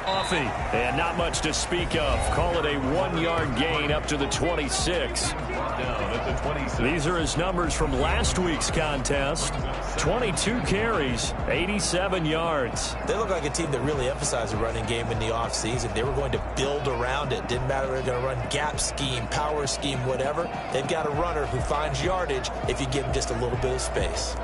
Coffee, and not much to speak of. Call it a 1-yard gain up to the 26. These are his numbers from last week's contest. 22 carries, 87 yards. They look like a team that really emphasized the running game in the offseason. They were going to build around it. Didn't matter if they're going to run gap scheme, power scheme, whatever. They've got a runner who finds yardage if you give him just a little bit of space.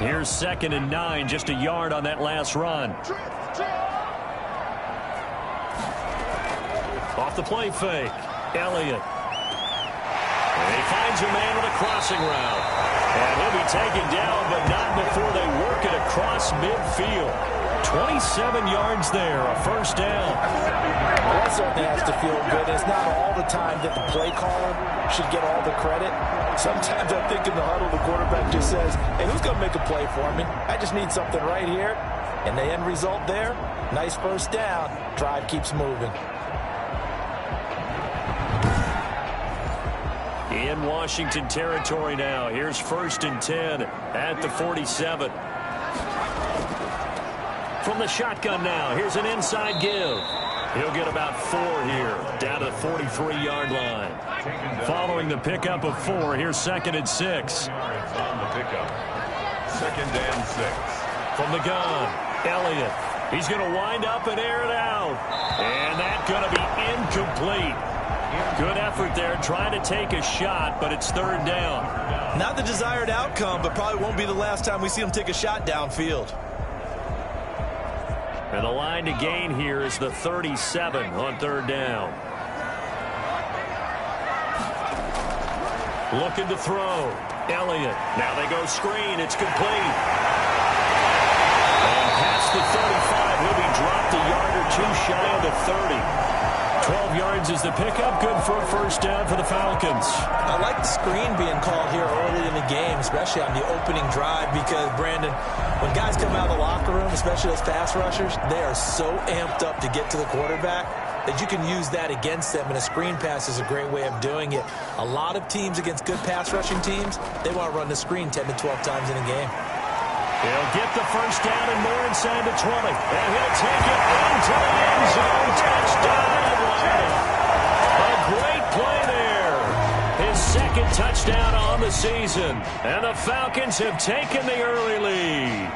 Here's 2nd and 9, just a yard on that last run. Off the play fake, Elliott. And he finds a man with a crossing route. And he'll be taken down, but not before they work it across midfield. 27 yards there, a first down. It has to feel good. It's not all the time that the play caller should get all the credit. Sometimes I think in the huddle, the quarterback just says, hey, who's going to make a play for me? I just need something right here. And the end result there, nice first down. Drive keeps moving. In Washington territory now. Here's 1st and 10 at the 47. From the shotgun now, here's an inside give. He'll get about 4 here, down to the 43-yard line. Following the pickup of 4, here's 2nd and 6. On the pickup, 2nd and 6. From the gun, Elliott. He's going to wind up and air it out. And that's going to be incomplete. Good effort there, trying to take a shot, but it's 3rd down. Not the desired outcome, but probably won't be the last time we see him take a shot downfield. And the line to gain here is the 37 on 3rd down. Looking to throw. Elliott. Now they go screen. It's complete. And past the 35, he'll be dropped a yard or 2 shy of the 30. 12 yards is the pickup. Good for a 1st down for the Falcons. I like the screen being called here early in the game, especially on the opening drive, because, Brandon, when guys come out of the locker room, especially those pass rushers, they are so amped up to get to the quarterback that you can use that against them, and a screen pass is a great way of doing it. A lot of teams against good pass rushing teams, they want to run the screen 10 to 12 times in a game. He'll get the 1st down and more inside the 20. And he'll take it into the end zone. Touchdown, Atlanta. A great play there. His 2nd touchdown on the season. And the Falcons have taken the early lead.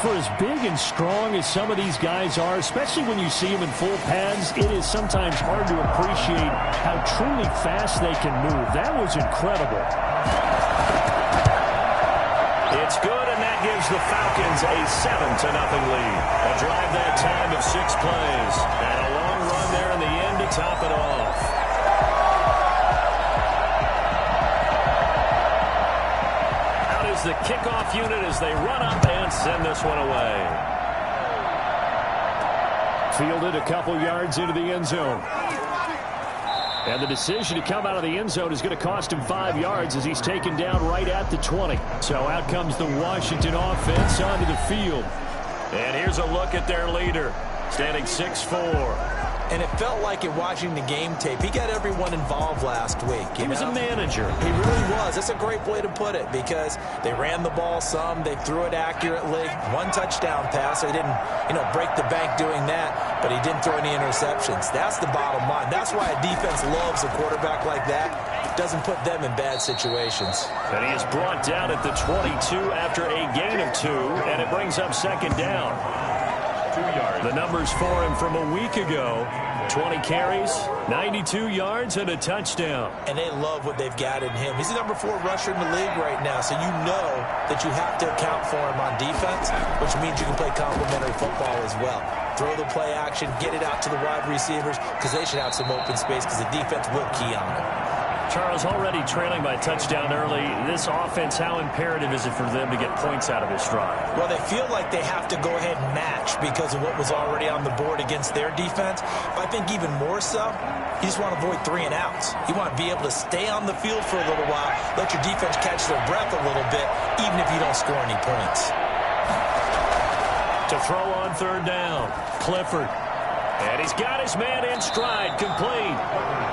For as big and strong as some of these guys are, especially when you see them in full pads, it is sometimes hard to appreciate how truly fast they can move. That was incredible. It's good, and that gives the Falcons a 7-0 lead. A drive that time of 6 plays. And a long run there in the end to top it off. Out is the kickoff unit as they run up and send this one away. Fielded a couple yards into the end zone. And the decision to come out of the end zone is going to cost him 5 yards as he's taken down right at the 20. So out comes the Washington offense onto the field. And here's a look at their leader, standing 6'4". And it felt like in watching the game tape, he got everyone involved last week. He was a manager. He really was. That's a great way to put it, because they ran the ball some, they threw it accurately. 1 touchdown pass. They didn't, break the bank doing that, but he didn't throw any interceptions. That's the bottom line. That's why a defense loves a quarterback like that. Doesn't put them in bad situations. And he is brought down at the 22 after a gain of 2, and it brings up 2nd down. 2 yards. The numbers for him from a week ago: 20 carries, 92 yards, and a touchdown. And they love what they've got in him. He's the number 4 rusher in the league right now, so you know that you have to account for him on defense, which means you can play complementary football as well. Throw the play action, get it out to the wide receivers, because they should have some open space, because the defense will key on them. Charles, already trailing by a touchdown early. This offense, how imperative is it for them to get points out of this drive? Well, they feel like they have to go ahead and match because of what was already on the board against their defense. But I think even more so, you just want to avoid 3 and outs. You want to be able to stay on the field for a little while, let your defense catch their breath a little bit, even if you don't score any points. To throw on 3rd down, Clifford. And he's got his man in stride, complete.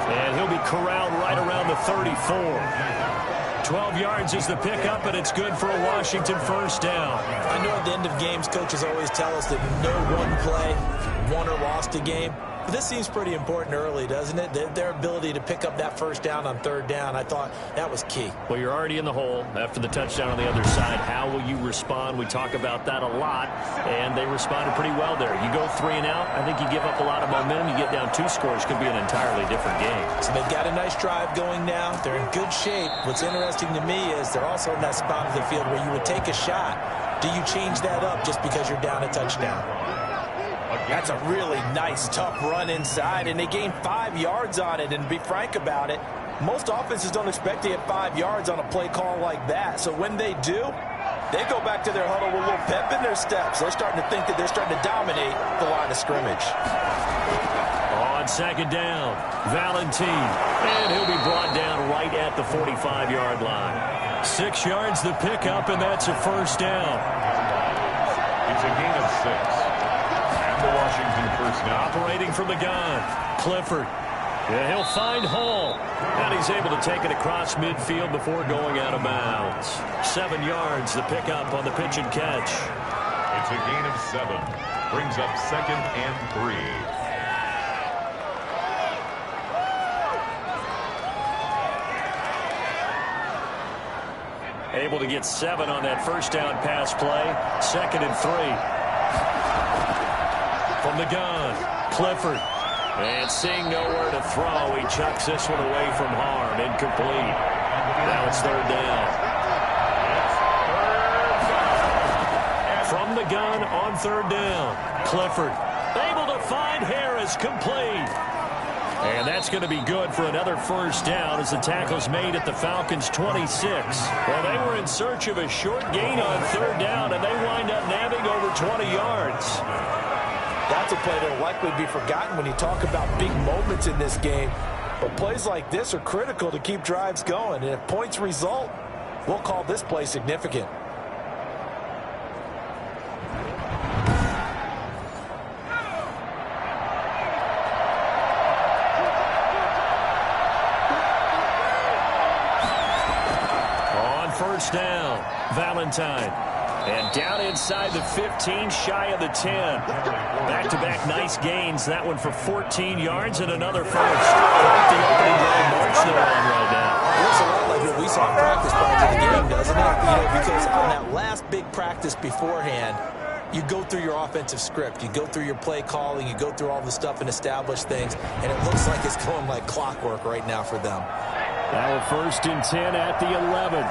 And he'll be corralled right around the 34. 12 yards is the pickup, and it's good for a Washington 1st down. I know at the end of games, coaches always tell us that no one play won or lost a game. But this seems pretty important early, doesn't it? Their ability to pick up that 1st down on 3rd down, I thought that was key. Well, you're already in the hole after the touchdown on the other side. How will you respond? We talk about that a lot, and they responded pretty well there. You go 3 and out, I think you give up a lot of momentum. You get down 2 scores, could be an entirely different game. So they've got a nice drive going now. They're in good shape. What's interesting to me is they're also in that spot of the field where you would take a shot. Do you change that up just because you're down a touchdown? That's a really nice, tough run inside, and they gained 5 yards on it. And to be frank about it, most offenses don't expect to get 5 yards on a play call like that. So when they do, they go back to their huddle with a little pep in their steps. They're starting to think that they're starting to dominate the line of scrimmage. On on second down. Valentine. And he'll be brought down right at the 45-yard line. 6 yards the pickup, and that's a first down. It's a gain of 6. And the Washington first down. Operating from the gun. Clifford. Yeah, he'll find Hall. And he's able to take it across midfield before going out of bounds. 7 yards the pickup on the pitch and catch. It's a gain of 7. Brings up 2nd and 3. Able to get 7 on that first down pass play. 2nd and 3. From the gun, Clifford. And seeing nowhere to throw, he chucks this one away from harm. Incomplete. Now it's 3rd down. From the gun on 3rd down, Clifford able to find Harris, complete. And that's going to be good for another first down as the tackle's made at the Falcons' 26. Well, they were in search of a short gain on 3rd down, and they wind up nabbing over 20 yards. That's a play that will likely be forgotten when you talk about big moments in this game. But plays like this are critical to keep drives going. And if points result, we'll call this play significant. On first down, Valentine. And down inside the 15, shy of the 10. Back-to-back nice gains. That one for 14 yards and another first. Quite the opening drive march they're on right now. It looks a lot like what we saw in practice prior to the game, doesn't it? You know, because on that last big practice beforehand, you go through your offensive script. You go through your play calling. You go through all the stuff and establish things. And it looks like it's going like clockwork right now for them. Now 1st and 10 at the 11.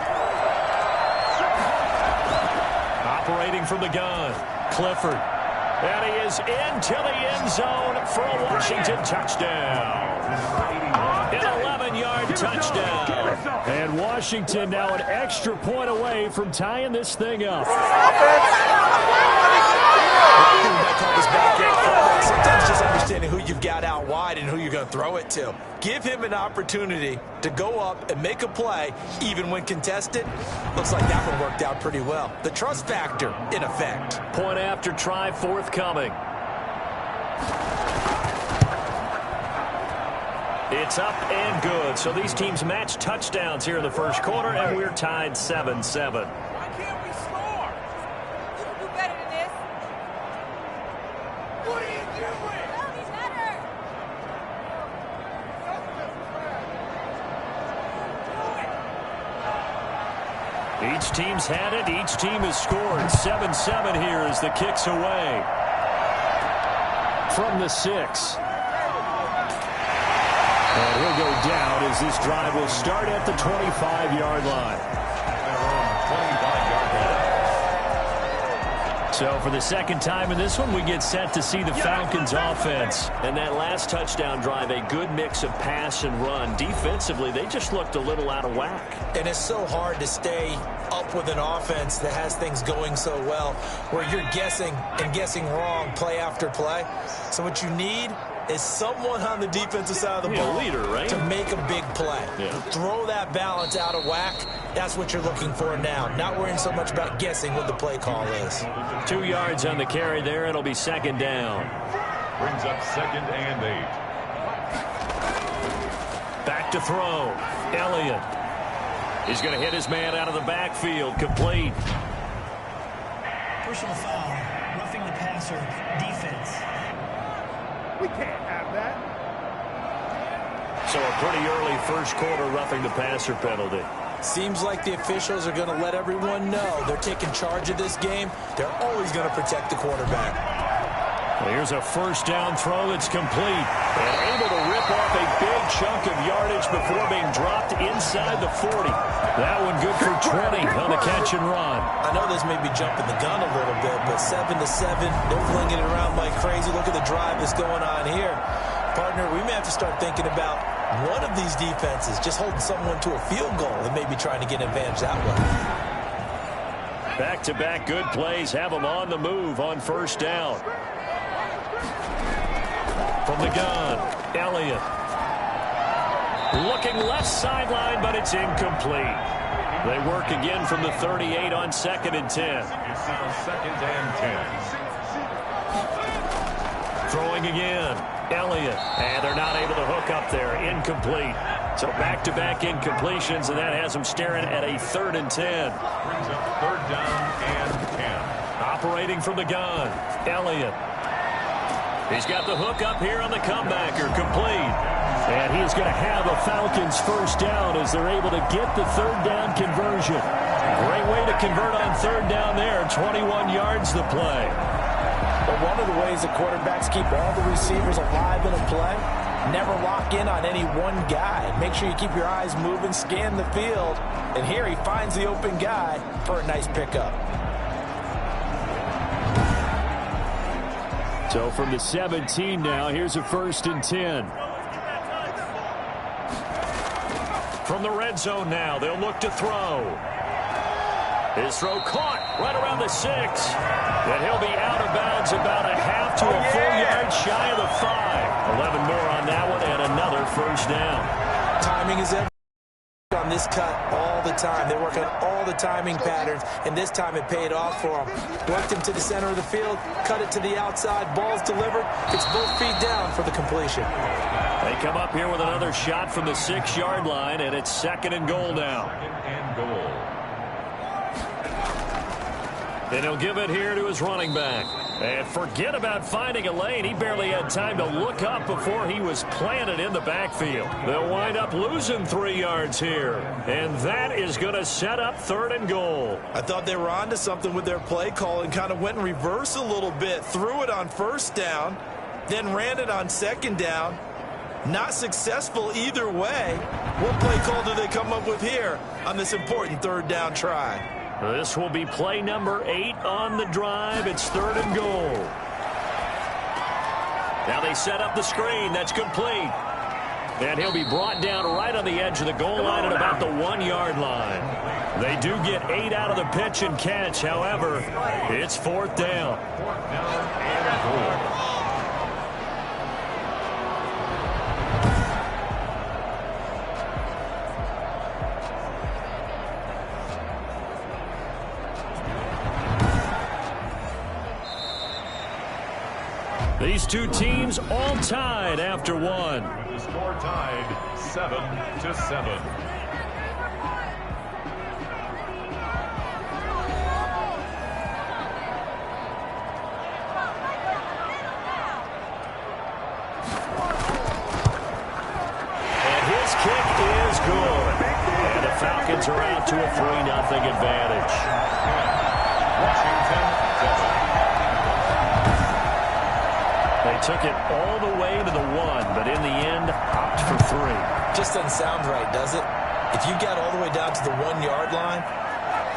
Operating from the gun, Clifford. And he is into the end zone for a Washington touchdown. An 11-yard touchdown. And Washington now an extra point away from tying this thing up. Sometimes just understanding who you've got out wide and who you're going to throw it to. Give him an opportunity to go up and make a play, even when contested. Looks like that one worked out pretty well. The trust factor, in effect. Point after try forthcoming. It's up and good. So these teams match touchdowns here in the first quarter, and we're tied 7-7. Why can't we score? You can do better than this. What are you doing? Tell me better. Each team's had it. Each team has scored. 7-7 here as the kick's away. From the 6. And he'll go down as this drive will start at the 25-yard line. So for the second time in this one, we get set to see the Falcons offense. And that last touchdown drive, a good mix of pass and run. Defensively, they just looked a little out of whack. And it's so hard to stay up with an offense that has things going so well, where you're guessing and guessing wrong play after play. So what you need is someone on the defensive side of the ball leader, right? to make a big play. Yeah. Throw that balance out of whack. That's what you're looking for now. Not worrying so much about guessing what the play call is. 2 yards on the carry there. It'll be 2nd down. Brings up 2nd and 8. Back to throw. Elliott. He's going to hit his man out of the backfield. Complete. Personal foul. Roughing the passer. Defense. We can't have that. So a pretty early first quarter roughing the passer penalty. Seems like the officials are going to let everyone know they're taking charge of this game. They're always going to protect the quarterback. Well, here's a first down throw that's complete. And able to rip off a big chunk of yardage before being dropped inside the 40. That one good for 20 on the catch and run. I know this may be jumping the gun a little bit, but 7-7, they're flinging it around like crazy. Look at the drive that's going on here. Partner, we may have to start thinking about one of these defenses just holding someone to a field goal and maybe trying to get an advantage that way. Back-to-back good plays have them on the move on first down. From the gun, Elliott. Looking left sideline, but it's incomplete. They work again from the 38 on 2nd and 10. It's now 2nd and 10. Throwing again, Elliott. And they're not able to hook up there. Incomplete. So back-to-back incompletions, and that has them staring at a 3rd and 10. Brings up 3rd down and 10. Operating from the gun, Elliott. He's got the hook up here on the comebacker, complete. And he's going to have a Falcons first down as they're able to get the 3rd down conversion. Great way to convert on 3rd down there. 21 yards the play. But one of the ways that quarterbacks keep all the receivers alive in a play, never lock in on any one guy. Make sure you keep your eyes moving, scan the field. And here he finds the open guy for a nice pickup. So from the 17 now, here's a 1st and 10. From the red zone now, they'll look to throw. His throw caught right around the 6. And he'll be out of bounds about a half to a full yard shy of the 5. 11 more on that one and another first down. Timing is everything on this cut all the time. They work on all the timing patterns, and this time it paid off for them. Worked him to the center of the field, cut it to the outside, ball's delivered. It's both feet down for the completion. They come up here with another shot from the 6-yard line, and it's 2nd and goal now. 2nd and goal. And he'll give it here to his running back. And forget about finding a lane. He barely had time to look up before he was planted in the backfield. They'll wind up losing 3 yards here. And that is going to set up 3rd and goal. I thought they were onto something with their play call and kind of went in reverse a little bit. Threw it on 1st down, then ran it on 2nd down. Not successful either way. What play call do they come up with here on this important 3rd down try? This will be play number 8 on the drive. It's 3rd and goal. Now they set up the screen. That's complete. And he'll be brought down right on the edge of the goal line at about the 1-yard line. They do get 8 out of the pitch and catch. However, it's 4th down. 4th down and goal. These two teams all tied after one. With the score tied 7-7. And his kick is good. And the Falcons are out to a 3-0 advantage. Washington 7. They took it all the way to the 1, but in the end, opted for 3. Just doesn't sound right, does it? If you got all the way down to the 1-yard line,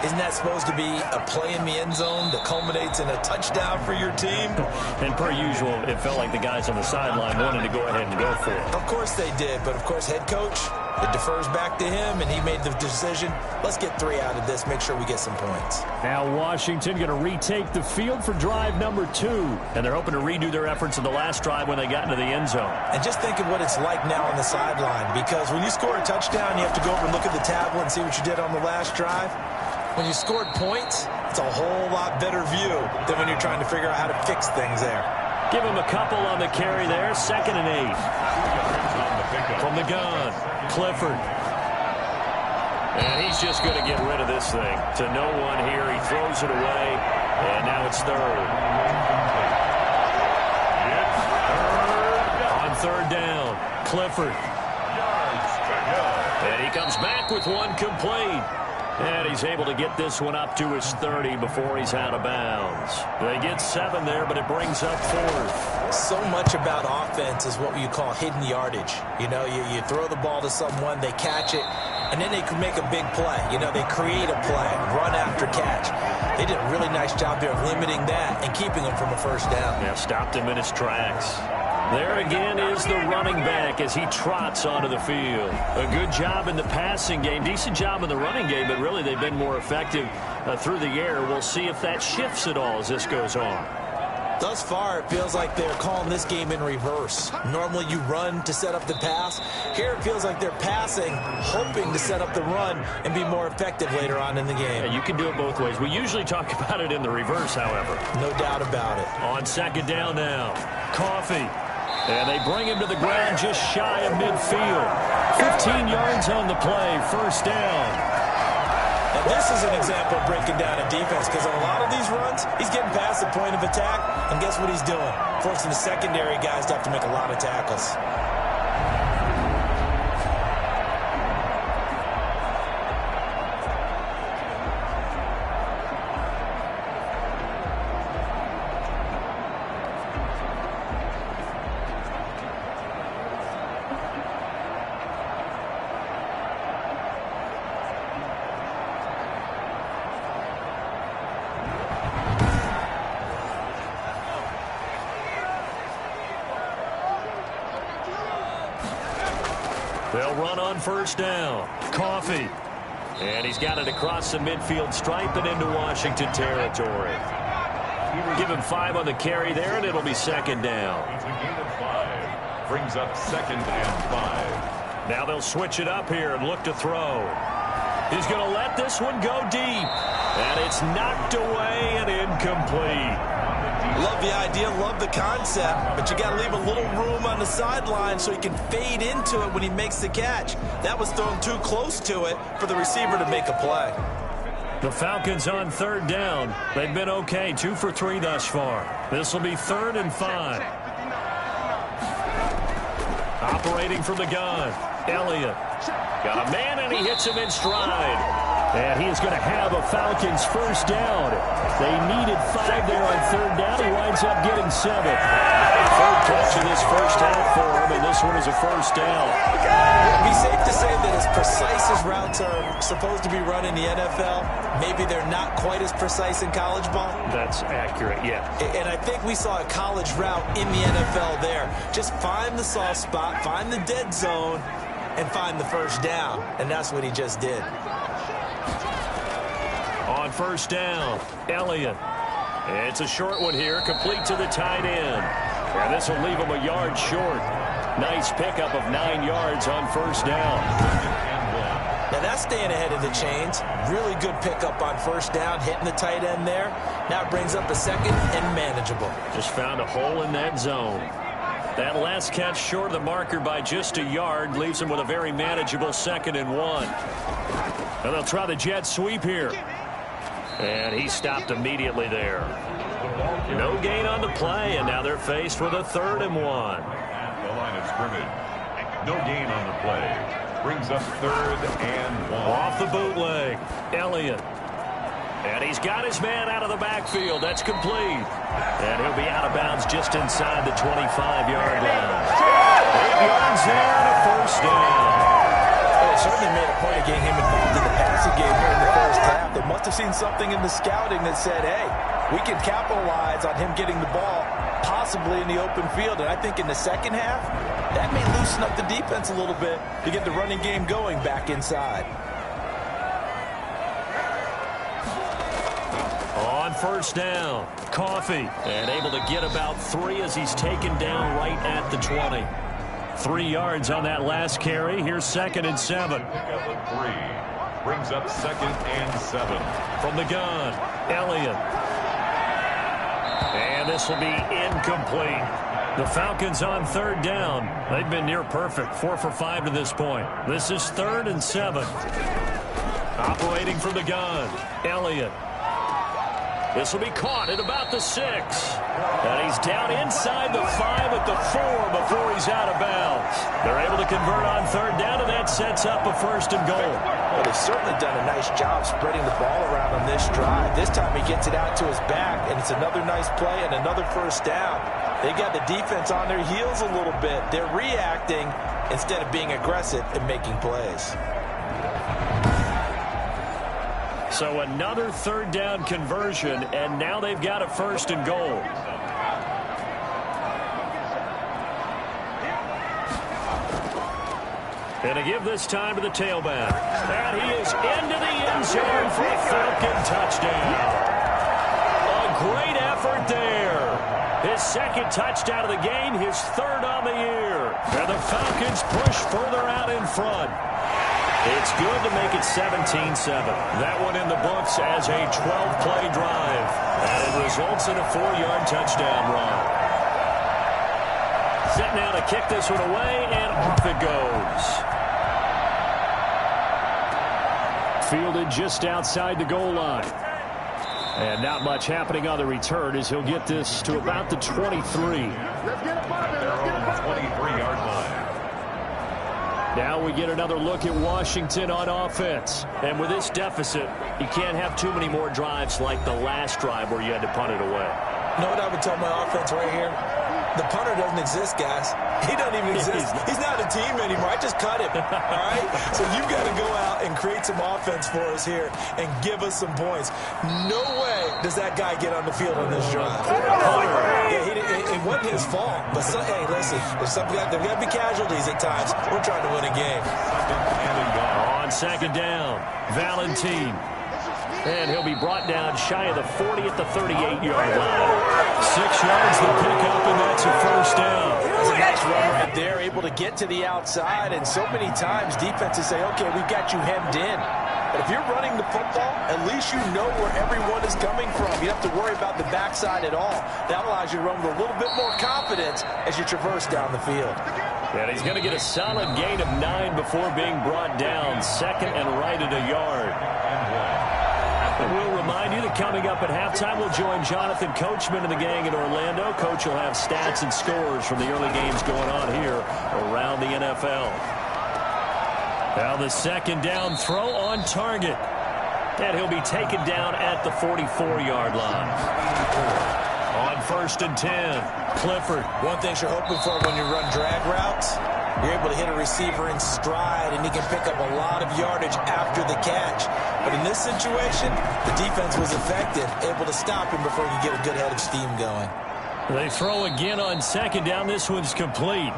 isn't that supposed to be a play in the end zone that culminates in a touchdown for your team? And per usual, it felt like the guys on the sideline wanted to go ahead and go for it. Of course they did, but of course head coach, it defers back to him, and he made the decision, let's get 3 out of this, make sure we get some points. Now Washington going to retake the field for drive number 2, and they're hoping to redo their efforts in the last drive when they got into the end zone. And just think of what it's like now on the sideline, because when you score a touchdown, you have to go over and look at the tablet and see what you did on the last drive. When you scored points, it's a whole lot better view than when you're trying to figure out how to fix things there. Give him a couple on the carry there, 2nd and 8. From the gun, Clifford. And he's just going to get rid of this thing. To no one here, he throws it away, and now it's 3rd. On 3rd down, Clifford. And he comes back with one complete. And he's able to get this one up to his 30 before he's out of bounds. They get 7 there, but it brings up 4th. So much about offense is what you call hidden yardage. You know, you throw the ball to someone, they catch it, and then they can make a big play. You know, they create a play, run after catch. They did a really nice job there of limiting that and keeping him from a first down. Yeah, stopped him in his tracks. There again is the running back as he trots onto the field. A good job in the passing game, decent job in the running game, but really they've been more effective through the air. We'll see if that shifts at all as this goes on. Thus far, it feels like they're calling this game in reverse. Normally you run to set up the pass. Here it feels like they're passing, hoping to set up the run and be more effective later on in the game. Yeah, you can do it both ways. We usually talk about it in the reverse, however. No doubt about it. On second down now, Coffee. And they bring him to the ground just shy of midfield. 15 yards on the play, first down. And this is an example of breaking down a defense, because on a lot of these runs, he's getting past the point of attack, and guess what he's doing? Forcing the secondary guys to have to make a lot of tackles. They'll run on first down. Coffee. And he's got it across the midfield stripe and into Washington territory. Give him 5 on the carry there, and it'll be second down. It's a gain of 5. Brings up 2nd and 5. Now they'll switch it up here and look to throw. He's going to let this one go deep. And it's knocked away and incomplete. Love the idea, love the concept, but you got to leave a little room on the sideline so he can fade into it when he makes the catch. That was thrown too close to it for the receiver to make a play. The Falcons on third down. They've been okay, 2 for 3 thus far. This will be 3rd and 5. Operating from the gun, Elliott. Got a man, and he hits him in stride. And he is going to have a Falcons first down. They needed 5 there on third down. He winds up getting 7. Third catch in this first half for him, and this one is a first down. It'd be safe to say that as precise as routes are supposed to be run in the NFL, maybe they're not quite as precise in college ball. That's accurate, yeah. And I think we saw a college route in the NFL there. Just find the soft spot, find the dead zone, and find the first down. And that's what he just did. On first down, Elliott. It's a short one here, complete to the tight end. And this will leave him a yard short. Nice pickup of 9 yards on first down. Now that's staying ahead of the chains. Really good pickup on first down, hitting the tight end there. Now it brings up a second and manageable. Just found a hole in that zone. That last catch short of the marker by just a yard leaves him with a very manageable 2nd and 1. And they'll try the jet sweep here. And he stopped immediately there. No gain on the play, and now they're faced with a 3rd and 1. At the line of scrimmage. No gain on the play. Brings up 3rd and 1. Off the bootleg, Elliott. And he's got his man out of the backfield. That's complete. And he'll be out of bounds just inside the 25-yard line. 8 yards there and a first down. They certainly made a point of getting him involved in the passing game here in the first half. They must have seen something in the scouting that said, hey, we can capitalize on him getting the ball possibly in the open field. And I think in the second half, that may loosen up the defense a little bit to get the running game going back inside. On first down, Coffee. And able to get about 3 as he's taken down right at the 20. 3 yards on that last carry. Here's 2nd and 7. Pickup of 3. Brings up 2nd and 7. From the gun, Elliott. And this will be incomplete. The Falcons on third down. They've been near perfect. 4 for 5 to this point. This is 3rd and 7. Operating from the gun, Elliott. This will be caught at about the 6. And he's down inside the 5 at the 4 before he's out of bounds. They're able to convert on third down, and that sets up a 1st and goal. Well, they've certainly done a nice job spreading the ball around on this drive. This time he gets it out to his back, and it's another nice play and another first down. They got the defense on their heels a little bit. They're reacting instead of being aggressive and making plays. So another third down conversion, and now they've got a 1st and goal. And to give this time to the tailback. And he is into the end zone for a Falcon touchdown. A great effort there. His second touchdown of the game, his third on the year. And the Falcons push further out in front. It's good to make it 17-7. That one in the books as a 12-play drive. And it results in a 4-yard touchdown run. Set now to kick this one away, and off it goes. Fielded just outside the goal line. And not much happening on the return as he'll get this to about the 23. Let's get a 23-yard line. Now we get another look at Washington on offense. And with this deficit, you can't have too many more drives like the last drive where you had to punt it away. You know what I would tell my offense right here? The punter doesn't exist, guys. He doesn't even exist. He's not a team anymore. I just cut him, all right? So you've got to go out and create some offense for us here and give us some points. No way does that guy get on the field on this drive. Yeah, it wasn't his fault. But, hey, listen, there's got to be casualties at times. We're trying to win a game. On second down, Valentine. And he'll be brought down shy of the 40 at the 38-yard line. 6 yards to pick up, and that's a first down. It's a nice run right there, able to get to the outside. And so many times defenses say, okay, we've got you hemmed in. But if you're running the football, at least you know where everyone is coming from. You don't have to worry about the backside at all. That allows you to run with a little bit more confidence as you traverse down the field. And he's going to get a solid gain of 9 before being brought down. Second and right at a yard. And we'll remind you that coming up at halftime, we'll join Jonathan Coachman and the gang in Orlando. Coach will have stats and scores from the early games going on here around the NFL. Now the second down throw on target. And he'll be taken down at the 44-yard line. On first and 10, Clifford. One thing you're hoping for when you run drag routes, you're able to hit a receiver in stride, and he can pick up a lot of yardage after the catch. But in this situation, the defense was effective, able to stop him before he could get a good head of steam going. They throw again on second down. This one's complete.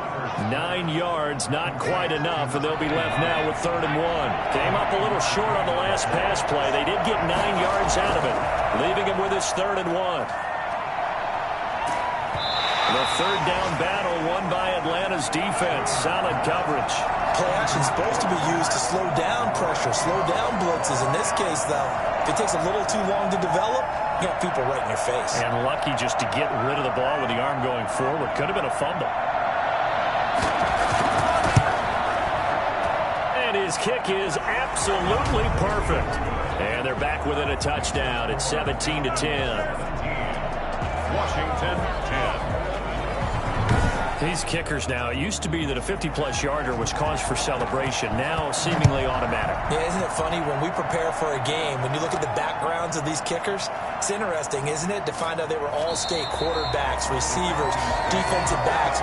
9 yards, not quite enough, and they'll be left now with 3rd and 1. Came up a little short on the last pass play. They did get 9 yards out of it, leaving him with his 3rd and 1. The third down battle won by Atlanta's defense. Solid coverage. Play action is supposed to be used to slow down pressure, slow down blitzes. In this case, though, if it takes a little too long to develop, you got people right in your face. And lucky just to get rid of the ball with the arm going forward. Could have been a fumble. And his kick is absolutely perfect. And they're back within a touchdown at 17-10. Washington 10. These kickers now, it used to be that a 50-plus yarder was cause for celebration. Now seemingly automatic. Yeah, isn't it funny when we prepare for a game, when you look at the backgrounds of these kickers, it's interesting, isn't it, to find out they were all-state quarterbacks, receivers, defensive backs,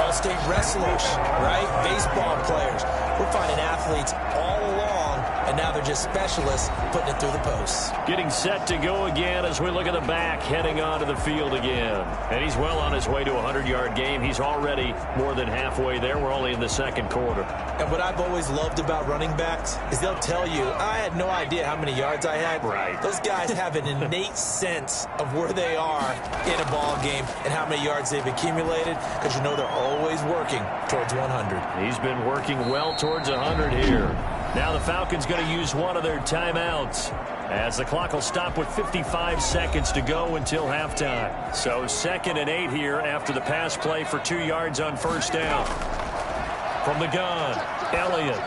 all-state wrestlers, right? Baseball players. We're finding athletes all along, and now they're just specialists putting it through the posts. Getting set to go again as we look at the back heading onto the field again. And he's well on his way to a 100-yard game. He's already more than halfway there. We're only in the second quarter. And what I've always loved about running backs is they'll tell you, I had no idea how many yards I had. Right. Those guys have an innate sense of where they are in a ball game and how many yards they've accumulated, because you know they're always working towards 100. He's been working well towards 100 here. Now the Falcons going to use one of their timeouts as the clock will stop with 55 seconds to go until halftime. So 2nd and 8 here after the pass play for 2 yards on first down. From the gun, Elliott.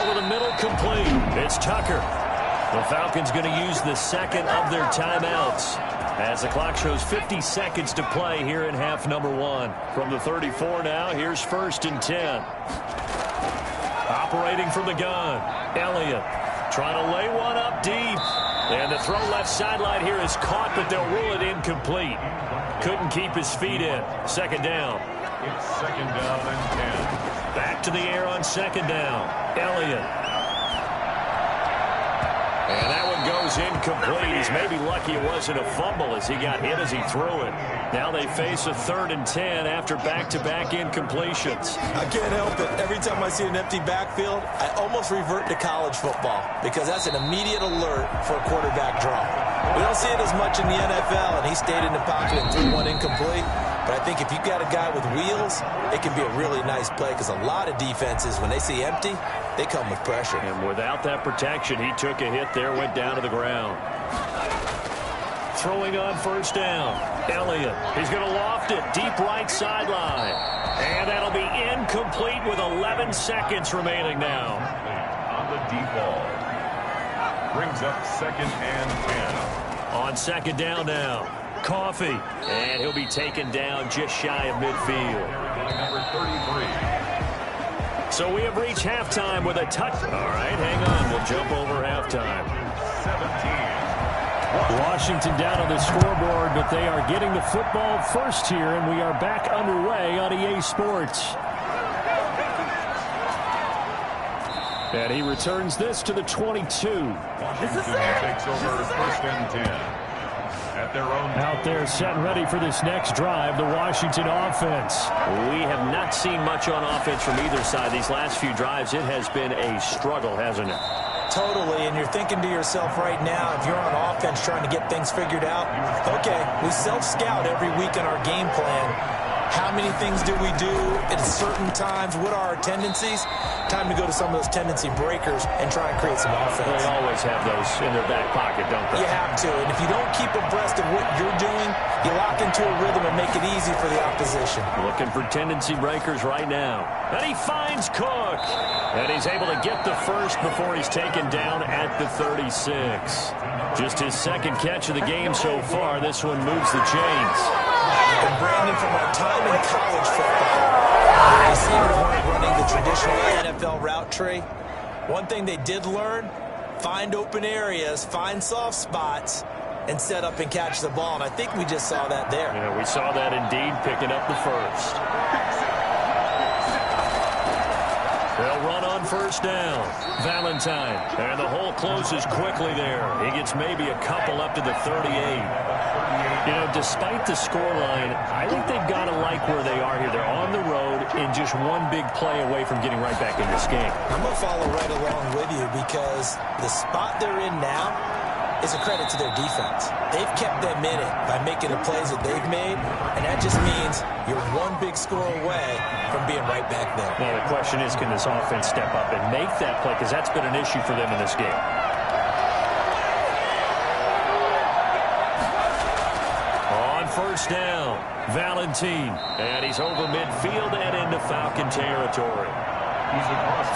Over the middle, complete. It's Tucker. The Falcons going to use the second of their timeouts as the clock shows 50 seconds to play here in half number 1. From the 34 now, here's 1st and 10. Operating from the gun, Elliott trying to lay one up deep. And the throw left sideline here is caught, but they'll rule it incomplete. Couldn't keep his feet in. 2nd down. It's 2nd down and 10. Back to the air on 2nd down. Elliott. And that one goes incomplete. He's maybe lucky it wasn't a fumble as he got hit as he threw it. Now they face a 3rd and 10 after back-to-back incompletions. I can't help it. Every time I see an empty backfield, I almost revert to college football because that's an immediate alert for a quarterback draw. We don't see it as much in the NFL, and he stayed in the pocket and threw one incomplete. But I think if you've got a guy with wheels, it can be a really nice play because a lot of defenses, when they see empty, they come with pressure. And without that protection, he took a hit there, went down to the ground. Throwing on first down. Elliott, he's going to loft it deep right sideline. And that'll be incomplete with 11 seconds remaining now. On the deep ball. Brings up 2nd and 10. On second down now. Coffee. And he'll be taken down just shy of midfield. By number 33. So we have reached halftime with a touch. All right, hang on. We'll jump over halftime. 17. Washington down on the scoreboard, but they are getting the football first here, and we are back underway on EA Sports. And he returns this to the 22. Washington takes over 1st and 10. At their own. Out there set and ready for this next drive, the Washington offense. We have not seen much on offense from either side. These last few drives, it has been a struggle, hasn't it? Totally, and you're thinking to yourself right now, if you're on offense trying to get things figured out, okay, we self-scout every week in our game plan. How many things do we do at certain times? What are our tendencies? Time to go to some of those tendency breakers and try and create some offense. They always have those in their back pocket, don't they? You have to, and if you don't keep abreast of what you're doing, you lock into a rhythm and make it easy for the opposition. Looking for tendency breakers right now. And he finds Cook. And he's able to get the first before he's taken down at the 36. Just his second catch of the game so far. This one moves the chains. And Brandon, from our time in college football, receivers weren't running the traditional NFL route tree. One thing they did learn, find open areas, find soft spots, and set up and catch the ball. And I think we just saw that there. Yeah, we saw that indeed, picking up the first. They'll run on first down. Valentine. And the hole closes quickly there. He gets maybe a couple up to the 38. You know, despite the scoreline, I think they've got to like where they are here. They're on the road and just one big play away from getting right back in this game. I'm going to follow right along with you because the spot they're in now is a credit to their defense. They've kept them in it by making the plays that they've made, and that just means you're one big score away from being right back there. Now, the question is, can this offense step up and make that play? Because that's been an issue for them in this game. On first down, Valentine. And he's over midfield and into Falcon territory.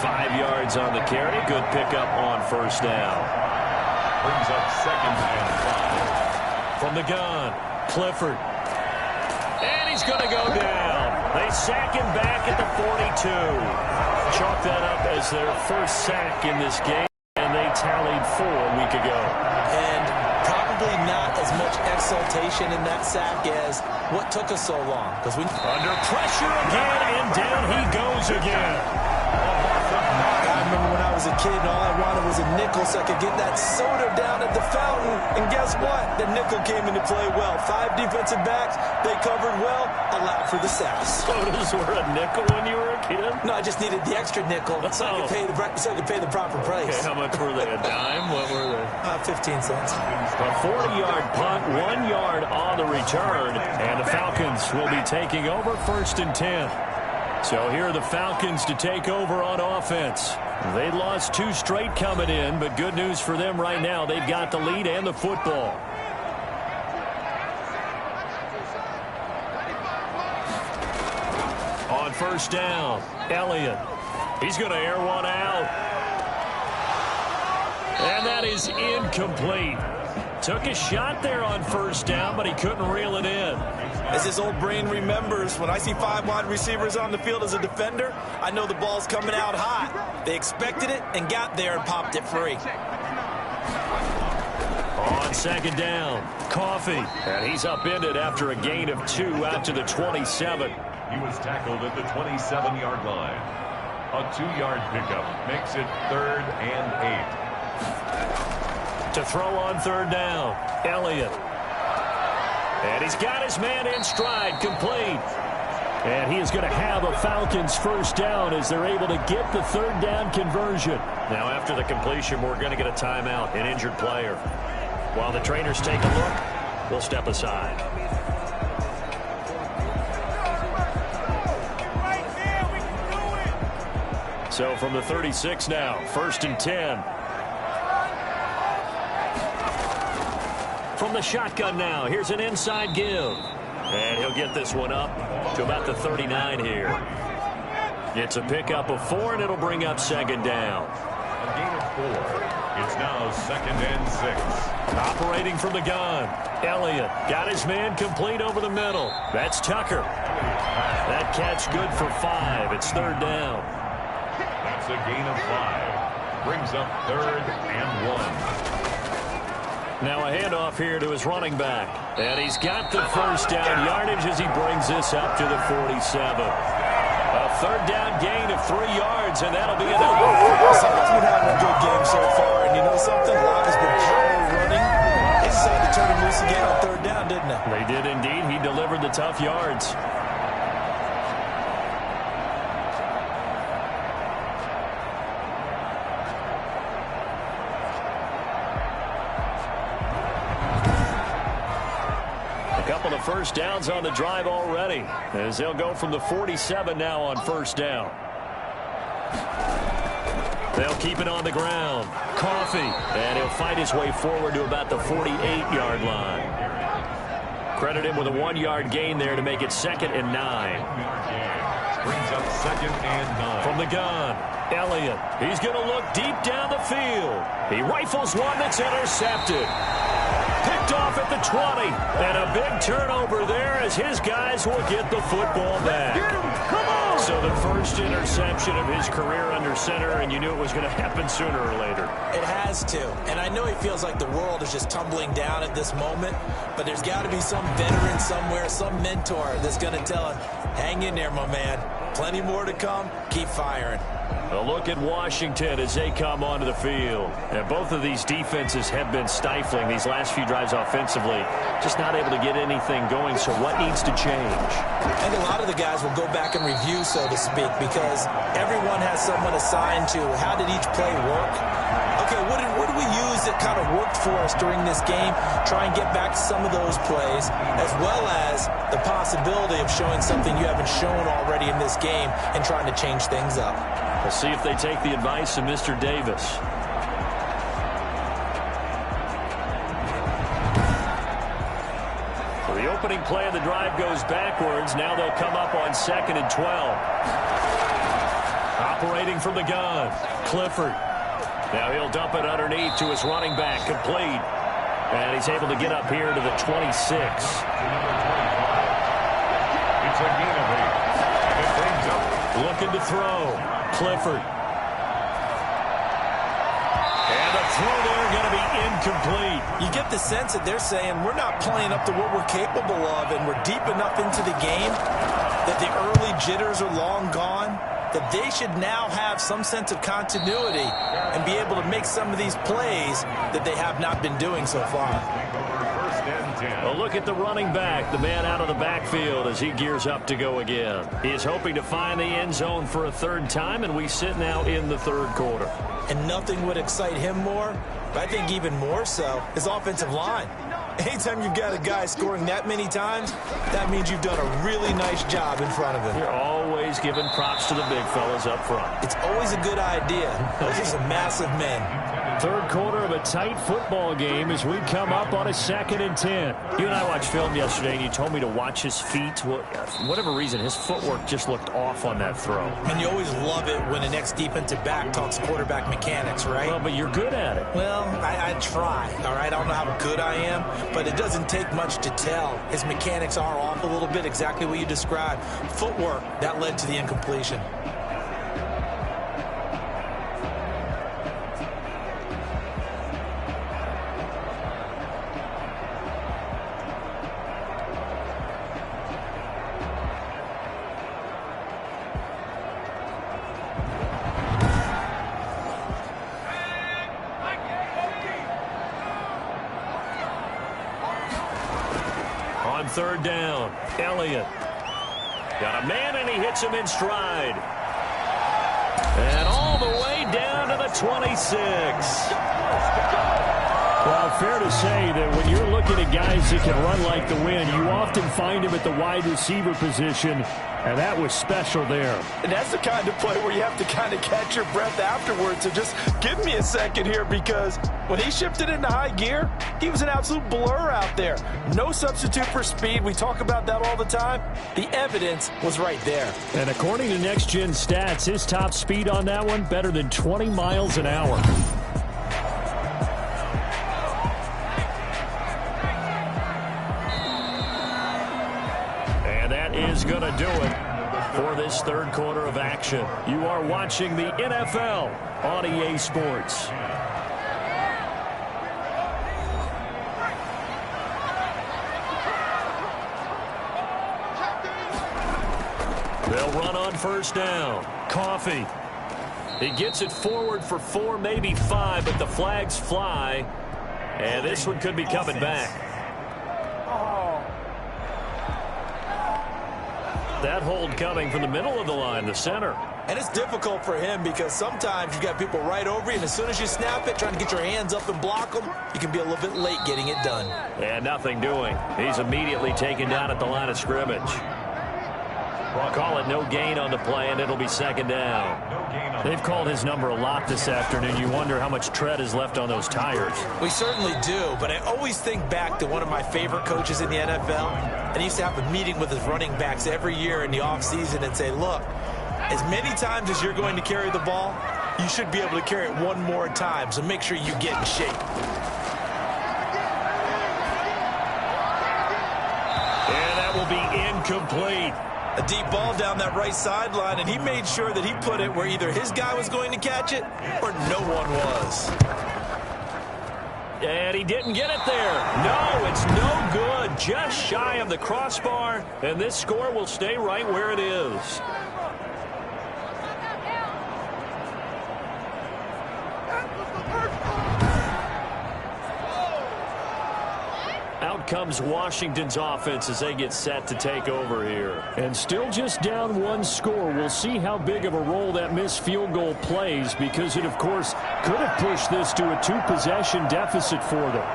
5 yards on the carry. Good pickup on first down. Brings up 2nd and 5. From the gun, Clifford. And he's going to go down. They sack him back at the 42. Chalk that up as their first sack in this game, and they tallied 4 a week ago. And probably not as much exultation in that sack as what took us so long. Because we under pressure again, and down he goes again. I remember when I was a kid and all I wanted was a nickel so I could get that soda down at the fountain. And guess what? The nickel came into play well. 5 defensive backs, they covered well, allowed for the sacks. Sodas were a nickel when you were a kid? No, I just needed the extra nickel so I could pay the proper price. Okay, how much were they? A dime? What were they? 15 cents. A 40-yard punt, 1 yard on the return, and the Falcons will be taking over 1st and 10. So here are the Falcons to take over on offense. They lost 2 straight coming in, but good news for them right now. They've got the lead and the football. On first down, Elliott. He's going to air one out. And that is incomplete. Took a shot there on first down, but he couldn't reel it in. As his old brain remembers, when I see 5 wide receivers on the field as a defender, I know the ball's coming out hot. They expected it and got there and popped it free. On second down, Coffee. And he's upended after a gain of 2 out to the 27. He was tackled at the 27-yard line. A 2-yard pickup makes it 3rd and 8. To throw on third down, Elliott. And he's got his man in stride, complete. And he is going to have a Falcons first down as they're able to get the third down conversion. Now after the completion, we're going to get a timeout, an injured player. While the trainers take a look, we'll step aside. So from the 36 now, 1st and 10. From the shotgun now, here's an inside give. And he'll get this one up to about the 39 here. It's a pickup of 4, and it'll bring up 2nd down. A gain of 4. It's now 2nd and 6. Operating from the gun. Elliott got his man complete over the middle. That's Tucker. That catch good for 5. It's 3rd down. That's a gain of 5. Brings up 3rd and 1. Now a handoff here to his running back. And he's got the 1st down yardage as he brings this up to the 47. A 3rd down gain of 3 yards, and that'll be enough. Somebody's been having a good game so far, and you know something? A lot has been power running. They decided to turn him loose again on 3rd down, didn't they? They did indeed. He delivered the tough yards. Couple of 1st downs on the drive already, as they'll go from the 47 now on 1st down. They'll keep it on the ground. Coffee, and he'll fight his way forward to about the 48-yard line. Credit him with a 1-yard gain there to make it 2nd and 9. Brings up 2nd and 9. From the gun, Elliott. He's going to look deep down the field. He rifles one that's intercepted. Picked off at the 20, and a big turnover there as his guys will get the football back. Come on! So the 1st interception of his career under center, and you knew it was going to happen sooner or later. It has to, and I know he feels like the world is just tumbling down at this moment, but there's got to be some veteran somewhere, some mentor that's going to tell him, hang in there, my man. Plenty more to come. Keep firing. A look at Washington as they come onto the field. And both of these defenses have been stifling these last few drives offensively. Just not able to get anything going, so what needs to change? I think a lot of the guys will go back and review, so to speak, because everyone has someone assigned to how did each play work. Okay, what did we use that kind of worked for us during this game? Try and get back to some of those plays, as well as the possibility of showing something you haven't shown already in this game and trying to change things up. We'll see if they take the advice of Mr. Davis. So the opening play of the drive goes backwards. Now they'll come up on 2nd and 12. Operating from the gun, Clifford. Now he'll dump it underneath to his running back, complete. And he's able to get up here to the 26. It's a gain of 8. It brings up. Looking to throw. Clifford. And the throw there going to be incomplete. You get the sense that they're saying we're not playing up to what we're capable of, and we're deep enough into the game that the early jitters are long gone, that they should now have some sense of continuity and be able to make some of these plays that they have not been doing so far. A look at the running back, the man out of the backfield as he gears up to go again. He is hoping to find the end zone for a 3rd time, and we sit now in the 3rd quarter. And nothing would excite him more, but I think even more so, his offensive line. Anytime you've got a guy scoring that many times, that means you've done a really nice job in front of him. You're always giving props to the big fellas up front. It's always a good idea. Those are some massive men. 3rd quarter of a tight football game as we come up on a 2nd and 10. You and I watched film yesterday, and you told me to watch his feet. Well, for whatever reason, his footwork just looked off on that throw. And you always love it when an ex-defensive back talks quarterback mechanics, right? Well, but you're good at it. Well, I try, all right? I don't know how good I am, but it doesn't take much to tell. His mechanics are off a little bit, exactly what you described. Footwork, that led to the incompletion. On 3rd down, Elliott. Got a man, and he hits him in stride. And all the way down to the 26. Well, fair to say that when you're looking at guys that can run like the wind, you often find them at the wide receiver position, and that was special there. And that's the kind of play where you have to kind of catch your breath afterwards. So just give me a second here, because when he shifted into high gear, he was an absolute blur out there. No substitute for speed. We talk about that all the time. The evidence was right there. And according to Next Gen Stats, his top speed on that one, better than 20 miles an hour. Is going to do it for this third quarter of action. You are watching the NFL on EA Sports. They'll run on first down. Coffee. He gets it forward for 4, maybe 5, but the flags fly, and this one could be coming back. That hold coming from the middle of the line, the center. And it's difficult for him because sometimes you've got people right over you, and as soon as you snap it, trying to get your hands up and block them, you can be a little bit late getting it done. And nothing doing. He's immediately taken down at the line of scrimmage. Call it no gain on the play, and it'll be second down. They've called his number a lot this afternoon. You wonder how much tread is left on those tires. We certainly do, but I always think back to one of my favorite coaches in the NFL, and he used to have a meeting with his running backs every year in the offseason and say, look, as many times as you're going to carry the ball, you should be able to carry it one more time, so make sure you get in shape. And that will be incomplete. A deep ball down that right sideline, and he made sure that he put it where either his guy was going to catch it or no one was. And he didn't get it there. No, it's no good. Just shy of the crossbar, and this score will stay right where it is. Out comes Washington's offense as they get set to take over here. And still just down one score. We'll see how big of a role that missed field goal plays, because it, of course, could have pushed this to a 2-possession deficit for them.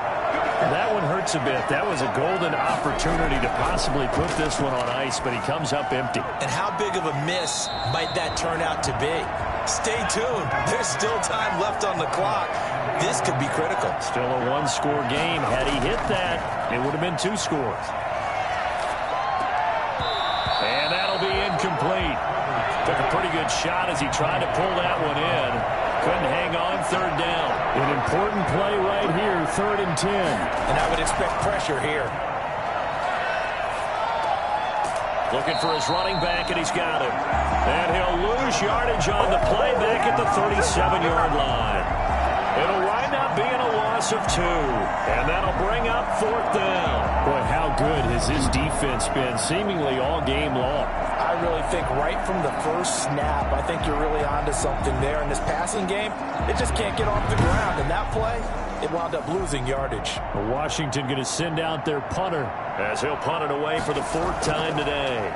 That one hurts a bit. That was a golden opportunity to possibly put this one on ice, but he comes up empty. And how big of a miss might that turn out to be? Stay tuned. There's still time left on the clock. This could be critical. Still a 1-score game. Had he hit that, it would have been 2 scores. And that'll be incomplete. Took a pretty good shot as he tried to pull that one in. Couldn't hang on third down. An important play right here, 3rd and 10. And I would expect pressure here. Looking for his running back, and he's got him. And he'll lose yardage on the play back at the 37-yard line. It'll wind up being a loss of 2. And that'll bring up 4th down. Boy, how good has his defense been seemingly all game long? I really think right from the first snap, I think you're really onto something there. In this passing game, it just can't get off the ground. And that play, it wound up losing yardage. Washington going to send out their punter as he'll punt it away for the 4th time today.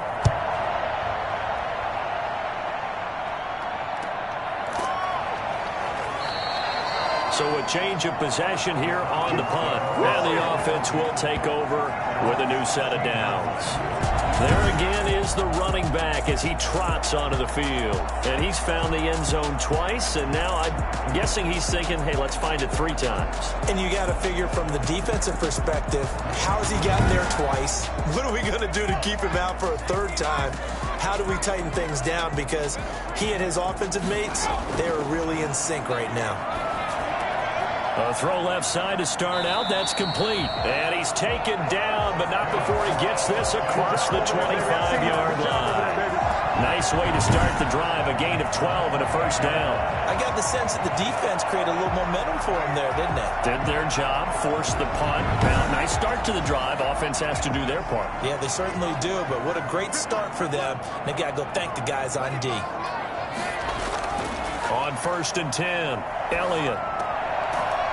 So a change of possession here on the punt. And the offense will take over with a new set of downs. There again is the running back as he trots onto the field. And he's found the end zone twice, and now I'm guessing he's thinking, hey, let's find it 3 times. And you got to figure from the defensive perspective, how's he gotten there twice? What are we going to do to keep him out for a 3rd time? How do we tighten things down? Because he and his offensive mates, they are really in sync right now. A throw left side to start out. That's complete. And he's taken down, but not before he gets this across the 25-yard line. Nice way to start the drive. A gain of 12 and a 1st down. I got the sense that the defense created a little momentum for him there, didn't it? Did their job, forced the punt. Now, nice start to the drive. Offense has to do their part. Yeah, they certainly do, but what a great start for them. They got to go thank the guys on D. On 1st and 10, Elliott.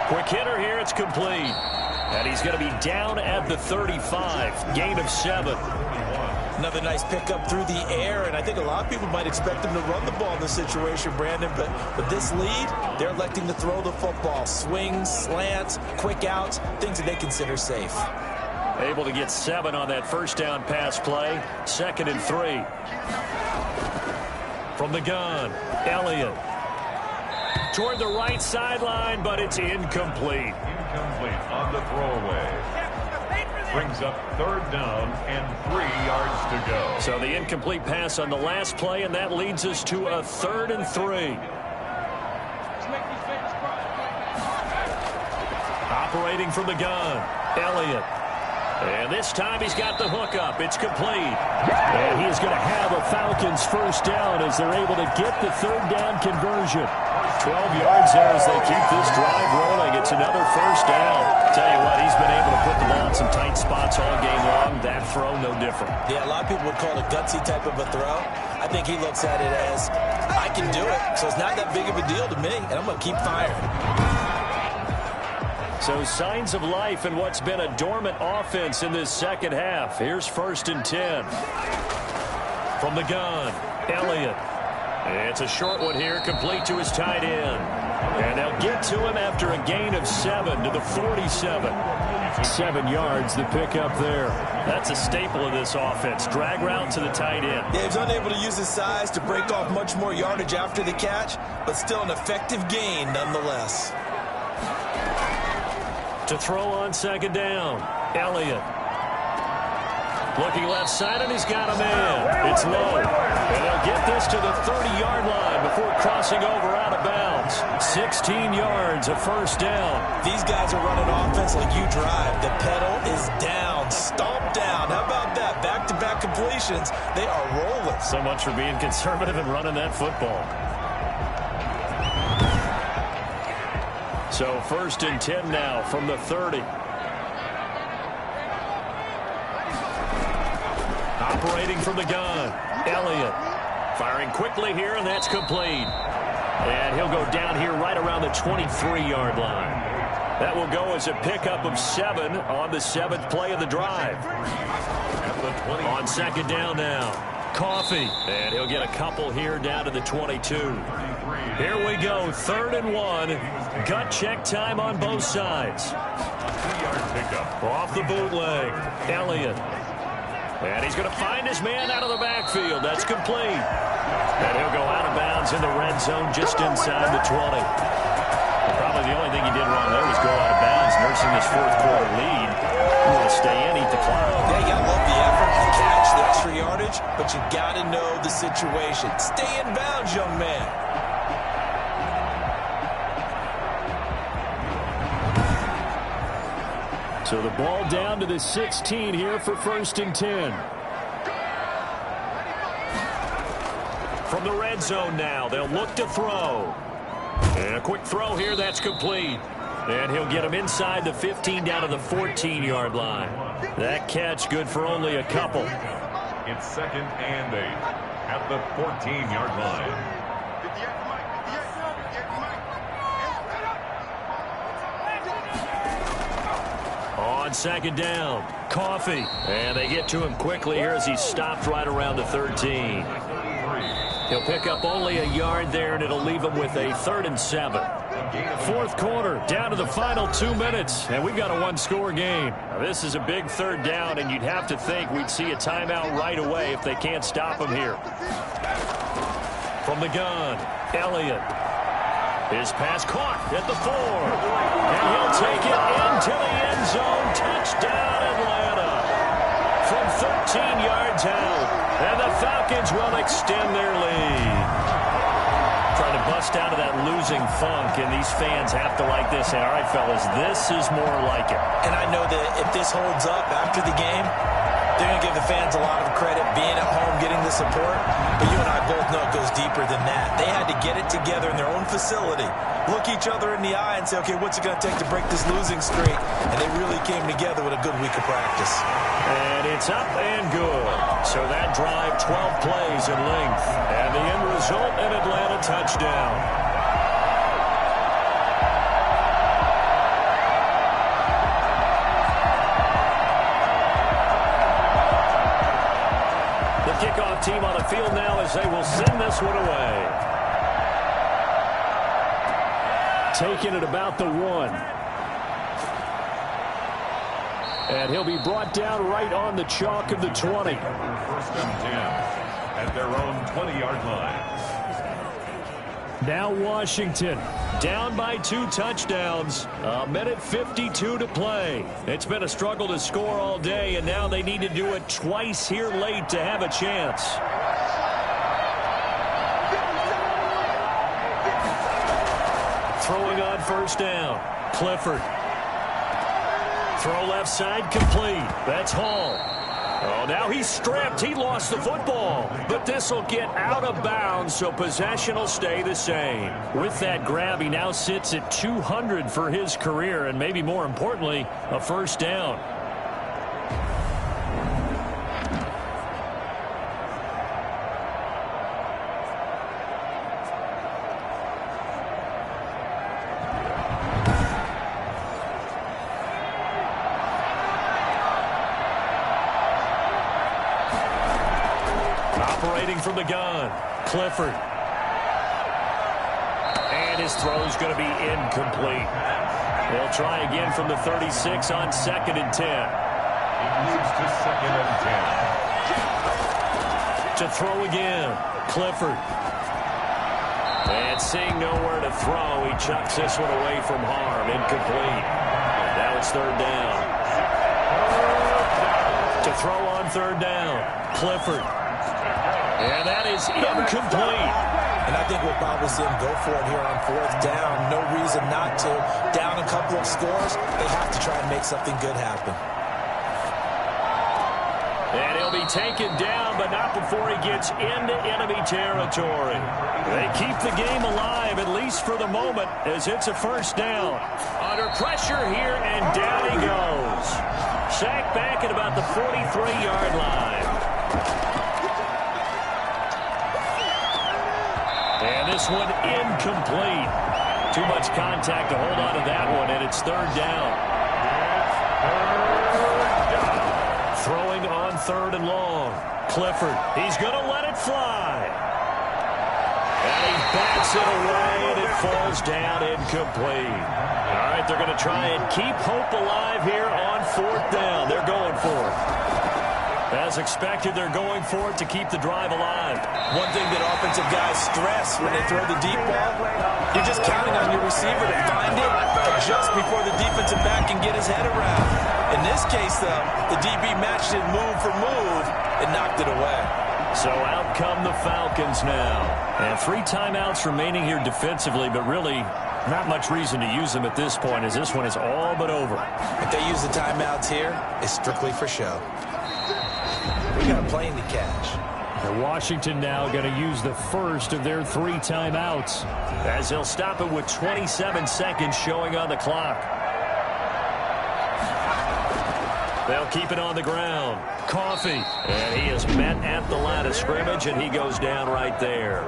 Quick hitter here, it's complete. And he's going to be down at the 35. Gain of 7. Another nice pickup through the air, and I think a lot of people might expect him to run the ball in this situation, Brandon, but with this lead, they're electing to throw the football. Swings, slants, quick outs, things that they consider safe. Able to get 7 on that first down pass play. 2nd and 3. From the gun, Elliott. Toward the right sideline, but it's incomplete. Incomplete on the throwaway. Brings up 3rd down and 3 yards to go. So the incomplete pass on the last play, and that leads us to a 3rd and 3. Operating from the gun, Elliott. And this time he's got the hook up. It's complete. And he's going to have a Falcons first down as they're able to get the 3rd down conversion. 12 yards there as they keep this drive rolling. It's another first down. Tell you what, he's been able to put the ball in some tight spots all game long. That throw, no different. Yeah, a lot of people would call it a gutsy type of a throw. I think he looks at it as, I can do it, so it's not that big of a deal to me, and I'm going to keep firing. So signs of life in what's been a dormant offense in this second half. Here's 1st and 10. From the gun, Elliott. It's a short one here, complete to his tight end. And they'll get to him after a gain of 7 to the 47. 7 yards, the pickup there. That's a staple of this offense. Drag route to the tight end. Yeah, he was unable to use his size to break off much more yardage after the catch, but still an effective gain nonetheless. To throw on 2nd down, Elliott. Looking left side, and he's got a man. It's low. And they'll get this to the 30-yard line before crossing over out of bounds. 16 yards, a first down. These guys are running offense like you drive. The pedal is down, stomped down. How about that? Back-to-back completions. They are rolling. So much for being conservative and running that football. So 1st and 10 now from the 30. Operating from the gun, Elliott. Firing quickly here, and that's complete. And he'll go down here right around the 23-yard line. That will go as a pickup of 7 on the 7th play of the drive. On 2nd down now, Coffee. And he'll get a couple here down to the 22. Here we go, 3rd and 1. Gut check time on both sides. 2-yard pickup. Off the bootleg, Elliott. And he's going to find his man out of the backfield. That's complete. And he'll go out of bounds in the red zone just inside the 20. Probably the only thing he did wrong there was go out of bounds, nursing this 4th quarter lead. You want to stay in, eat the clock. Yeah, you got to love the effort, the catch, the extra yardage, but you got to know the situation. Stay in bounds, young man. So the ball down to the 16 here for 1st and 10. From the red zone now, they'll look to throw. And a quick throw here, that's complete. And he'll get him inside the 15 down to the 14-yard line. That catch good for only a couple. It's 2nd and 8 at the 14-yard line. On 2nd down, Coffee. And they get to him quickly here as he's stopped right around the 13. He'll pick up only a yard there, and it'll leave him with a 3rd and 7. 4th quarter, down to the final 2 minutes, and we've got a one-score game. Now, this is a big 3rd down, and you'd have to think we'd see a timeout right away if they can't stop him here. From the gun, Elliott. His pass caught at the 4. And he'll take it into the end zone. Touchdown, Atlanta. From 13 yards out. And the Falcons will extend their lead. Trying to bust out of that losing funk, and these fans have to like this. And, all right, fellas, this is more like it. And I know that if this holds up after the game, they're going to give the fans a lot of credit being at home, getting the support. But you and I both know it goes deeper than that. They had to get it together in their own facility, look each other in the eye and say, okay, what's it going to take to break this losing streak? And they really came together with a good week of practice. And it's up and good. So that drive, 12 plays in length. And the end result, an Atlanta touchdown. Kickoff team on the field now as they will send this one away. Taking it about the 1. And he'll be brought down right on the chalk of the 20. First and 10 at their own 20-yard line. Now Washington down by 2 touchdowns. 1:52 to play. It's been a struggle to score all day, and now they need to do it twice here late to have a chance. Throwing on first down. Clifford. Throw left side complete. That's Hall. Oh, now he's stripped. He lost the football. But this will get out of bounds, so possession will stay the same. With that grab, he now sits at 200 for his career, and maybe more importantly, a first down. From the gun, Clifford. And his throw's going to be incomplete. They'll try again from the 36 on 2nd and 10. It moves to 2nd and 10. To throw again, Clifford. And seeing nowhere to throw, he chucks this one away from harm. Incomplete. Now it's 3rd down. To throw on 3rd down, Clifford. And that is incomplete. And I think we'll probably see him go for it here on 4th down. No reason not to. Down a couple of scores, they have to try and make something good happen. And he'll be taken down, but not before he gets into enemy territory. They keep the game alive, at least for the moment, as it's a first down. Under pressure here, and down he goes. Sacked back at about the 43-yard line. And this one incomplete. Too much contact to hold on to that one, and it's 3rd down. Throwing on 3rd and long. Clifford, he's going to let it fly. And he bats it away, and it falls down incomplete. All right, they're going to try and keep hope alive here on 4th down. They're going for it. As expected, they're going for it to keep the drive alive. One thing that offensive guys stress when they throw the deep ball, you're just counting on your receiver to find it just before the defensive back can get his head around. In this case, though, the DB matched it move for move and knocked it away. So out come the Falcons now. And 3 timeouts remaining here defensively, but really not much reason to use them at this point, as this one is all but over. If they use the timeouts here, it's strictly for show. We got a plane to catch. And Washington now going to use the first of their 3 timeouts, as they'll stop it with 27 seconds showing on the clock. They'll keep it on the ground. Coffee. And he is met at the line of scrimmage, and he goes down right there.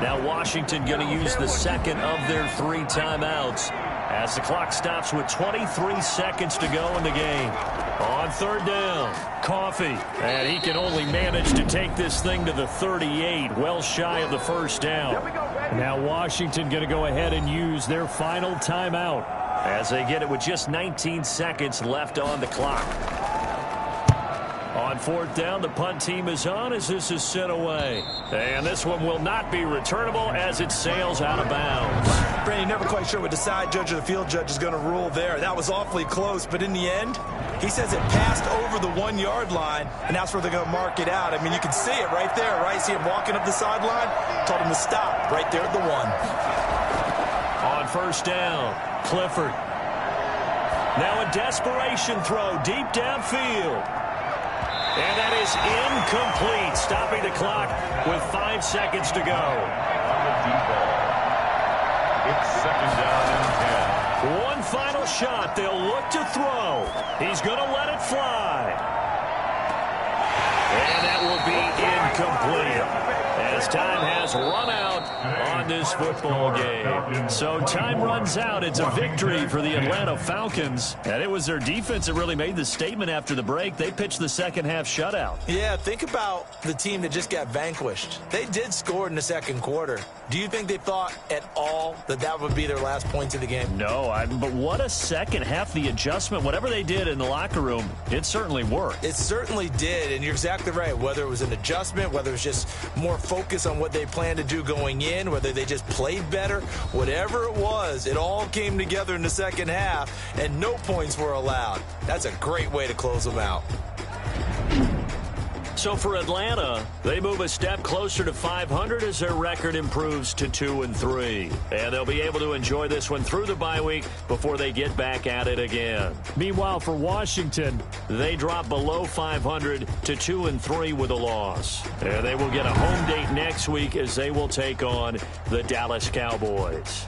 Now Washington going to use the second of their 3 timeouts, as the clock stops with 23 seconds to go in the game. On 3rd down, Coffee. And he can only manage to take this thing to the 38, well shy of the first down. Now Washington going to go ahead and use their final timeout, as they get it with just 19 seconds left on the clock. On 4th down, the punt team is on as this is sent away. And this one will not be returnable as it sails out of bounds. Brandon, never quite sure what the side judge or the field judge is going to rule there. That was awfully close, but in the end, he says it passed over the 1-yard line, and that's where they're going to mark it out. I mean, you can see it right there, right? See him walking up the sideline? Told him to stop right there at the 1. On 1st down, Clifford. Now a desperation throw deep downfield. And that is incomplete, stopping the clock with 5 seconds to go. On the deep ball. It's 2nd down and 10. One final shot. They'll look to throw. He's going to let it fly. And that will be incomplete, as time has run out on this football game. So time runs out. It's a victory for the Atlanta Falcons. And it was their defense that really made the statement after the break. They pitched the second half shutout. Yeah, think about the team that just got vanquished. They did score in the second quarter. Do you think they thought at all that that would be their last points of the game? No, but what a second half. The adjustment, whatever they did in the locker room, it certainly worked. It certainly did, and you're exactly right. Whether it was an adjustment, whether it was just more focus on what they planned to do going in, whether they just played better, whatever it was, it all came together in the second half, and no points were allowed. That's a great way to close them out. So for Atlanta, they move a step closer to 500 as their record improves to 2-3. And they'll be able to enjoy this one through the bye week before they get back at it again. Meanwhile, for Washington, they drop below 500 to 2-3 with a loss. And they will get a home date next week as they will take on the Dallas Cowboys.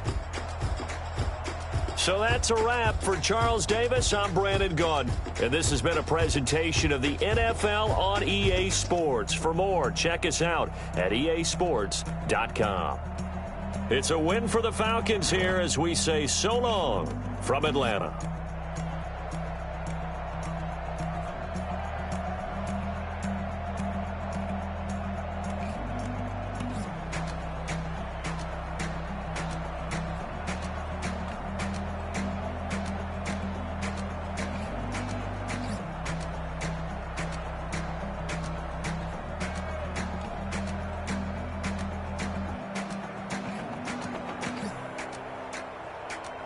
So that's a wrap. For Charles Davis, I'm Brandon Gunn. And this has been a presentation of the NFL on EA Sports. For more, check us out at easports.com. It's a win for the Falcons here as we say so long from Atlanta.